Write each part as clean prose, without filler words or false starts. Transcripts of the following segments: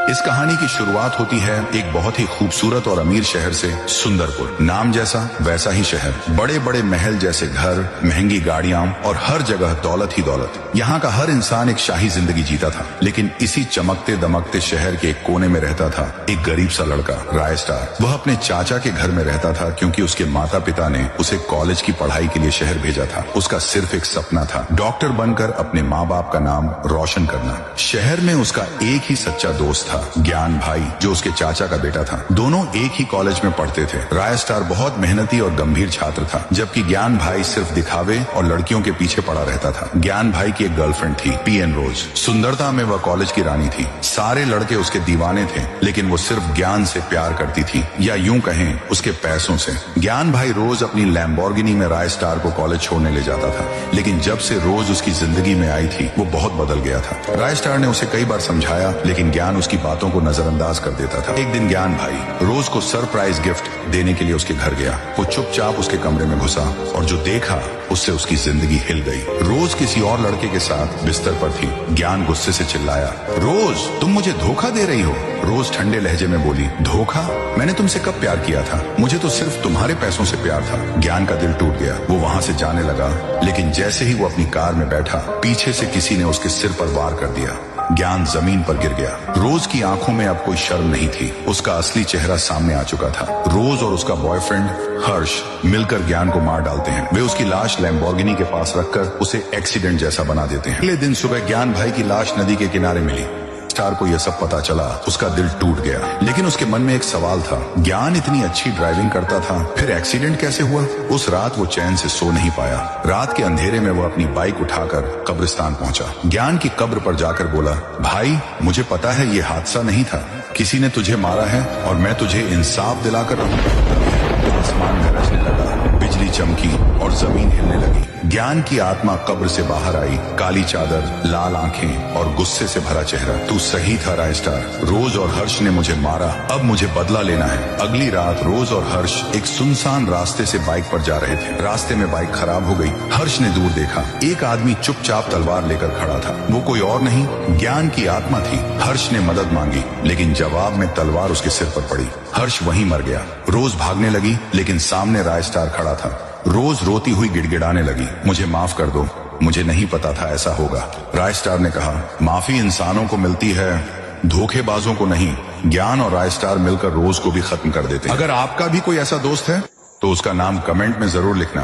इस कहानी की शुरुआत होती है एक बहुत ही खूबसूरत और अमीर शहर से, सुंदरपुर। नाम जैसा वैसा ही शहर, बड़े बड़े महल जैसे घर, महंगी गाड़ियां और हर जगह दौलत ही दौलत। यहाँ का हर इंसान एक शाही जिंदगी जीता था। लेकिन इसी चमकते दमकते शहर के एक कोने में रहता था एक गरीब सा लड़का, राय स्टार। वह अपने चाचा के घर में रहता था क्योंकि उसके माता पिता ने उसे कॉलेज की पढ़ाई के लिए शहर भेजा था। उसका सिर्फ एक सपना था, डॉक्टर बनकर अपने माँ बाप का नाम रोशन करना। शहर में उसका एक ही सच्चा दोस्त था, ज्ञान भाई, जो उसके चाचा का बेटा था। दोनों एक ही कॉलेज में पढ़ते थे। राय स्टार बहुत मेहनती और गंभीर छात्र था, जबकि ज्ञान भाई सिर्फ दिखावे और लड़कियों के पीछे पड़ा रहता था। ज्ञान भाई की एक गर्लफ्रेंड थी, पीएन रोज। सुंदरता में वह कॉलेज की रानी थी। सारे लड़के उसके दीवाने थे, लेकिन वो सिर्फ ज्ञान से प्यार करती थी, या यूं कहें उसके पैसों से। ज्ञान भाई रोज अपनी लैम्बोर्गिनी में राय स्टार को कॉलेज छोड़ने ले जाता था, लेकिन जब से रोज उसकी जिंदगी में आई थी वो बहुत बदल गया था। राय स्टार ने उसे कई बार समझाया, लेकिन ज्ञान उसकी बातों को नजरअंदाज कर देता था। एक दिन ज्ञान भाई रोज को सरप्राइज गिफ्ट देने के लिए उसके घर गया। वो चुपचाप उसके कमरे में घुसा और जो देखा उससे उसकी जिंदगी हिल गई। रोज किसी और लड़के के साथ बिस्तर पर थी। ज्ञान गुस्से से चिल्लाया, रोज तुम मुझे धोखा दे रही हो। रोज ठंडे लहजे में बोली, धोखा? मैंने तुमसे कब प्यार किया था? मुझे तो सिर्फ तुम्हारे पैसों से प्यार था। ज्ञान का दिल टूट गया। वो वहां से जाने लगा, लेकिन जैसे ही वो अपनी कार में बैठा, पीछे से किसी ने उसके सिर पर वार कर दिया। ज्ञान जमीन पर गिर गया। रोज की आंखों में अब कोई शर्म नहीं थी। उसका असली चेहरा सामने आ चुका था। रोज और उसका बॉयफ्रेंड हर्ष मिलकर ज्ञान को मार डालते हैं। वे उसकी लाश लैम्बोर्गिनी के पास रखकर उसे एक्सीडेंट जैसा बना देते हैं। अगले दिन सुबह ज्ञान भाई की लाश नदी के किनारे मिली। स्टार को यह सब पता चला, उसका दिल टूट गया। लेकिन उसके मन में एक सवाल था, ज्ञान इतनी अच्छी ड्राइविंग करता था, फिर एक्सीडेंट कैसे हुआ? उस रात वो चैन से सो नहीं पाया। रात के अंधेरे में वो अपनी बाइक उठाकर कब्रिस्तान पहुंचा। ज्ञान की कब्र पर जाकर बोला, भाई मुझे पता है ये हादसा नहीं था, किसी ने तुझे मारा है और मैं तुझे इंसाफ दिलाकर रहूंगा। आसमान गरजने लगा, बिजली चमकी और जमीन हिलने लगी। ज्ञान की आत्मा कब्र से बाहर आई, काली चादर, लाल आंखें और गुस्से से भरा चेहरा। तू सही था राय स्टार, रोज और हर्ष ने मुझे मारा, अब मुझे बदला लेना है। अगली रात रोज और हर्ष एक सुनसान रास्ते से बाइक पर जा रहे थे। रास्ते में बाइक खराब हो गई। हर्ष ने दूर देखा, एक आदमी चुपचाप तलवार लेकर खड़ा था। वो कोई और नहीं, ज्ञान की आत्मा थी। हर्ष ने मदद मांगी, लेकिन जवाब में तलवार उसके सिर पर पड़ी। हर्ष वहीं मर गया। रोज भागने लगी, लेकिन सामने राय स्टार खड़ा था। रोज रोती हुई गिड़गिड़ाने लगी, मुझे माफ कर दो, मुझे नहीं पता था ऐसा होगा। राय स्टार ने कहा, माफी इंसानों को मिलती है, धोखेबाजों को नहीं। ज्ञान और राय स्टार मिलकर रोज को भी खत्म कर देते हैं। अगर आपका भी कोई ऐसा दोस्त है तो उसका नाम कमेंट में जरूर लिखना,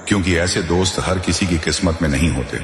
क्योंकि ऐसे दोस्त हर किसी की किस्मत में नहीं होते।